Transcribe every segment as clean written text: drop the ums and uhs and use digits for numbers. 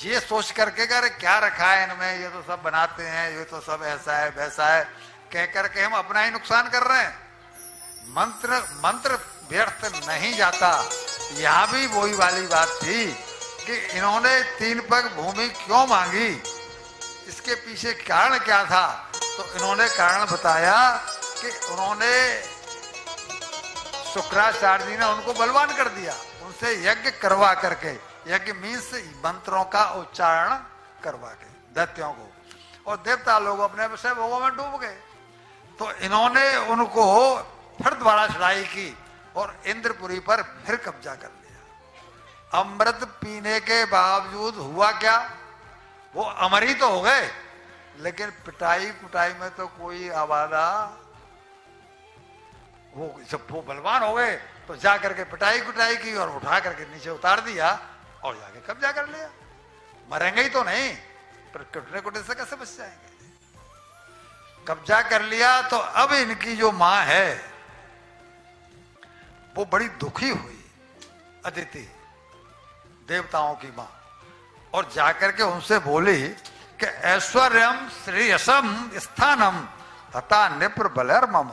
ये सोच करके अरे क्या रखा है इनमें, ये तो सब बनाते हैं, ये तो सब ऐसा है वैसा है कह करके हम अपना ही नुकसान कर रहे हैं। मंत्र व्यर्थ नहीं जाता। यहां भी वही वाली बात थी कि इन्होंने 3 पग भूमि क्यों मांगी, इसके पीछे कारण क्या था। तो इन्होंने कारण बताया कि उन्होंने शुक्राचार्य जी ने उनको बलवान कर दिया, उनसे यज्ञ करवा करके, यज्ञ मीन्स मंत्रों का उच्चारण करवा के दैत्यों को, और देवता लोग अपने विषय भोगों में डूब गए। तो इन्होंने उनको फिर दोबारा चढ़ाई की और इंद्रपुरी पर फिर कब्जा कर लिया। अमृत पीने के बावजूद हुआ क्या, वो अमर ही तो हो गए, लेकिन पिटाई कुटाई में तो कोई आवादा, वो जब वो बलवान हो गए तो जा करके पिटाई कुटाई की और उठा करके नीचे उतार दिया और जाके कब्जा कर लिया। मरेंगे ही तो नहीं, पर कुटने कुटने से कैसे बच जाएंगे। कब्जा कर लिया तो अब इनकी जो मां है वो बड़ी दुखी हुई, अदिति देवताओं की मां, और जाकर के उनसे बोली कि ऐश्वर्यम श्रेयसम स्थानम तथा निप्र बलर्मम,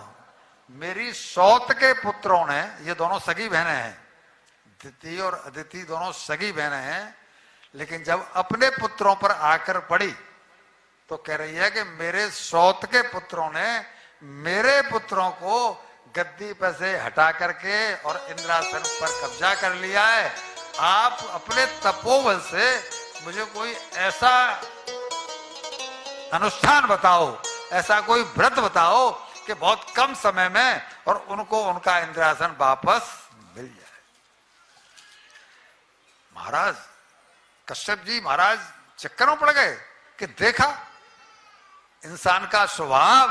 मेरी सौत के पुत्रों ने, ये दोनों सगी बहनें हैं, दिति और अदिति दोनों सगी बहनें हैं, लेकिन जब अपने पुत्रों पर आकर पड़ी तो कह रही है कि मेरे सौत के पुत्रों ने मेरे पुत्रों को गद्दी पर से हटा करके और इंद्रासन पर कब्जा कर लिया है। आप अपने तपोबल से मुझे कोई ऐसा अनुष्ठान बताओ, ऐसा कोई व्रत बताओ कि बहुत कम समय में और उनको उनका इंद्रासन वापस मिल जाए। महाराज कश्यप जी महाराज चक्करों पड़ गए कि देखा इंसान का स्वभाव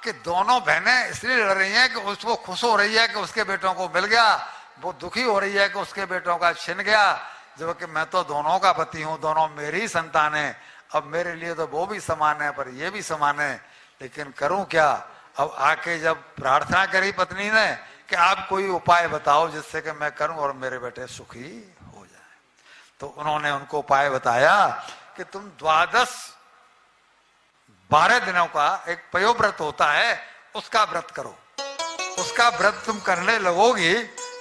कि दोनों बहनें इसलिए लड़ रही हैं कि उसको खुश हो रही है कि उसके बेटों को मिल गया, वो दुखी हो रही है कि उसके बेटों का छिन गया, जबकि मैं तो दोनों का पति हूं, दोनों मेरी संतान है, अब मेरे लिए तो वो भी समान है पर ये भी समान है, लेकिन करूं क्या। अब आके जब प्रार्थना करी पत्नी ने कि आप कोई उपाय बताओ जिससे कि मैं करूं और मेरे बेटे सुखी हो जाए, तो उन्होंने उनको उपाय बताया कि तुम 12 दिनों का एक पयोव्रत होता है, उसका व्रत करो। उसका व्रत तुम करने लगोगी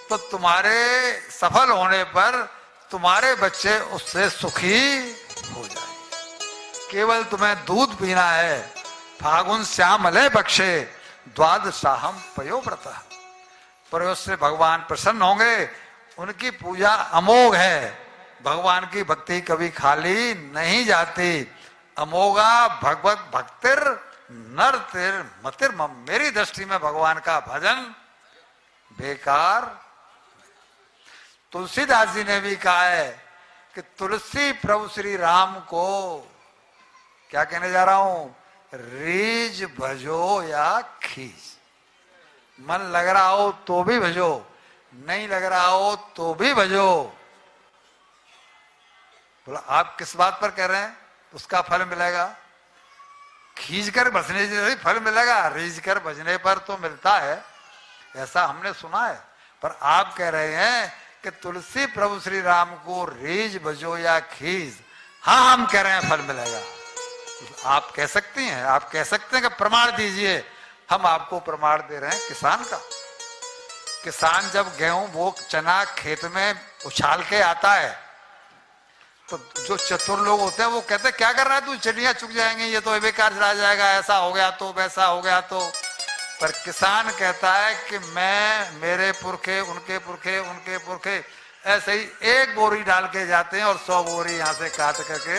तो तुम्हारे सफल होने पर तुम्हारे बच्चे उससे सुखी हो जाएंगे। केवल तुम्हें दूध पीना है। फागुन श्यामले बक्षे द्वादशाहम पयोव्रत, पर उससे भगवान प्रसन्न होंगे। उनकी पूजा अमोघ है, भगवान की भक्ति कभी खाली नहीं जाती। अमोघा भगवत भक्तिर नरतिर मतिर मम, मेरी दृष्टि में भगवान का भजन बेकार। तुलसीदास जी ने भी कहा है कि तुलसी प्रभु श्री राम को क्या कहने जा रहा हूं, रीज भजो या खींच। मन लग रहा हो तो भी भजो, नहीं लग रहा हो तो भी भजो। बोला आप किस बात पर कह रहे हैं, उसका फल मिलेगा। खींच कर भजने से फल मिलेगा, रीझ कर भजने पर तो मिलता है, ऐसा हमने सुना है। पर आप कह रहे हैं कि तुलसी प्रभु श्री राम को रीझ भजो या खींच, हाँ हम कह रहे हैं फल मिलेगा। आप कह सकती हैं, आप कह सकते हैं कि प्रमाण दीजिए। हम आपको प्रमाण दे रहे हैं किसान का। किसान जब गेहूं वो चना खेत में उछाल के आता है तो जो चतुर लोग होते हैं वो कहते हैं क्या कर रहा है तू, चिड़ियां चुग जाएंगी, ये तो बेकार चला जाएगा, ऐसा हो गया तो वैसा हो गया तो। पर किसान कहता है कि मैं, मेरे पुरखे, उनके पुरखे, उनके पुरखे ऐसे ही एक बोरी डाल के जाते हैं और 100 बोरी यहां से काट करके।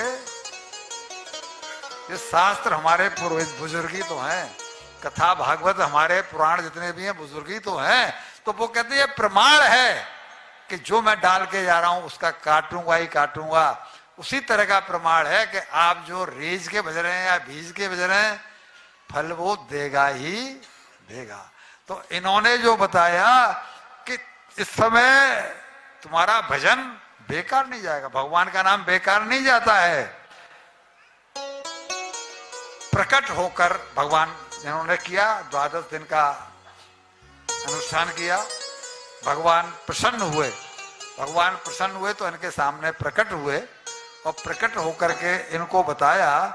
ये शास्त्र हमारे पूर्वज बुजुर्गी तो हैं, कथा भागवत हमारे पुराण जितने भी हैं बुजुर्गी तो हैं। तो वो कहते हैं प्रमाण है कि जो मैं डाल के जा रहा हूं उसका काटूंगा ही काटूंगा। उसी तरह का प्रमाण है कि आप जो रीझ के बज रहे हैं या बीज के बज रहे हैं, फल वो देगा ही देगा। तो इन्होंने जो बताया कि इस समय तुम्हारा भजन बेकार नहीं जाएगा, भगवान का नाम बेकार नहीं जाता है। प्रकट होकर भगवान जिन्होंने किया, 12 दिन का अनुष्ठान किया, भगवान प्रसन्न हुए। भगवान प्रसन्न हुए तो इनके सामने प्रकट हुए और प्रकट होकर के इनको बताया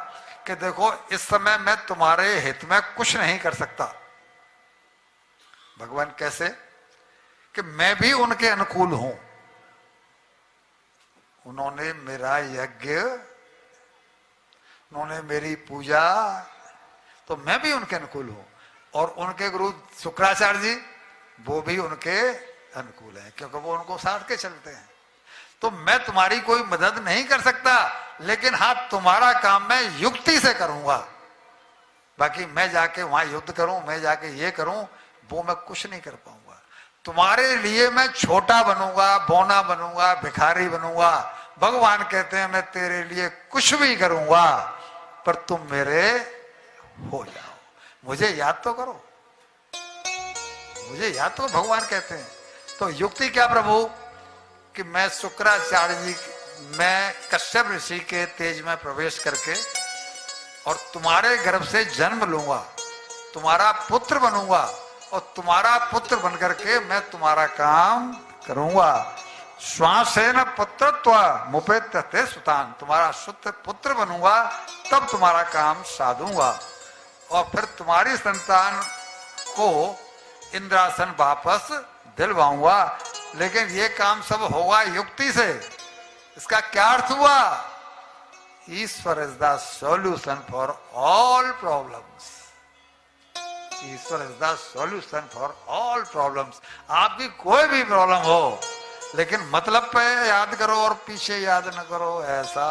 कि देखो इस समय मैं तुम्हारे हित में कुछ नहीं कर सकता। भगवान कैसे? कि मैं भी उनके अनुकूल हूं। उन्होंने मेरा यज्ञ, उन्होंने मेरी पूजा, तो मैं भी उनके अनुकूल हूं। और उनके गुरु शुक्राचार्य जी वो भी उनके अनुकूल हैं, क्योंकि वो उनको साथ के चलते हैं। तो मैं तुम्हारी कोई मदद नहीं कर सकता, लेकिन हाँ तुम्हारा काम मैं युक्ति से करूंगा। बाकी मैं जाके वहां युद्ध करूं, मैं जाके ये करूं, वो मैं कुछ नहीं कर पाऊंगा। तुम्हारे लिए मैं छोटा बनूंगा, बौना बनूंगा, भिखारी बनूंगा। भगवान कहते हैं मैं तेरे लिए कुछ भी करूंगा, पर तुम मेरे हो जाओ, मुझे याद तो करो, मुझे याद तो। भगवान कहते हैं तो युक्ति क्या प्रभु? कि मैं शुक्राचार्य जी, मैं कश्यप ऋषि के तेज में प्रवेश करके और तुम्हारे गर्भ से जन्म लूंगा, तुम्हारा पुत्र बनूंगा, और तुम्हारा पुत्र बनकर के मैं तुम्हारा काम करूंगा। श्वासेन पुत्रत्व मुपेत्यते सुतान, तुम्हारा शुद्ध पुत्र बनूंगा, तब तुम्हारा काम साधूंगा। और फिर तुम्हारी संतान को इंद्रासन वापस दिलवाऊंगा। लेकिन ये काम सब होगा युक्ति से। इसका क्या अर्थ हुआ? ईश्वर is the solution for all problems. ईश्वर is the solution for all problems. आपकी कोई भी प्रॉब्लम हो, लेकिन मतलब पे याद करो और पीछे याद न करो। ऐसा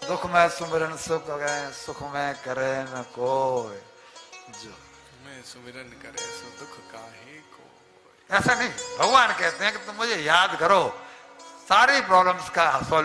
दुख में सुमिरन सुख गए, सुख में करे न कोई, जो मैं सुमिरन करे सो दुख काहे को। ऐसा नहीं, भगवान कहते हैं कि तुम मुझे याद करो, सारी प्रॉब्लम्स का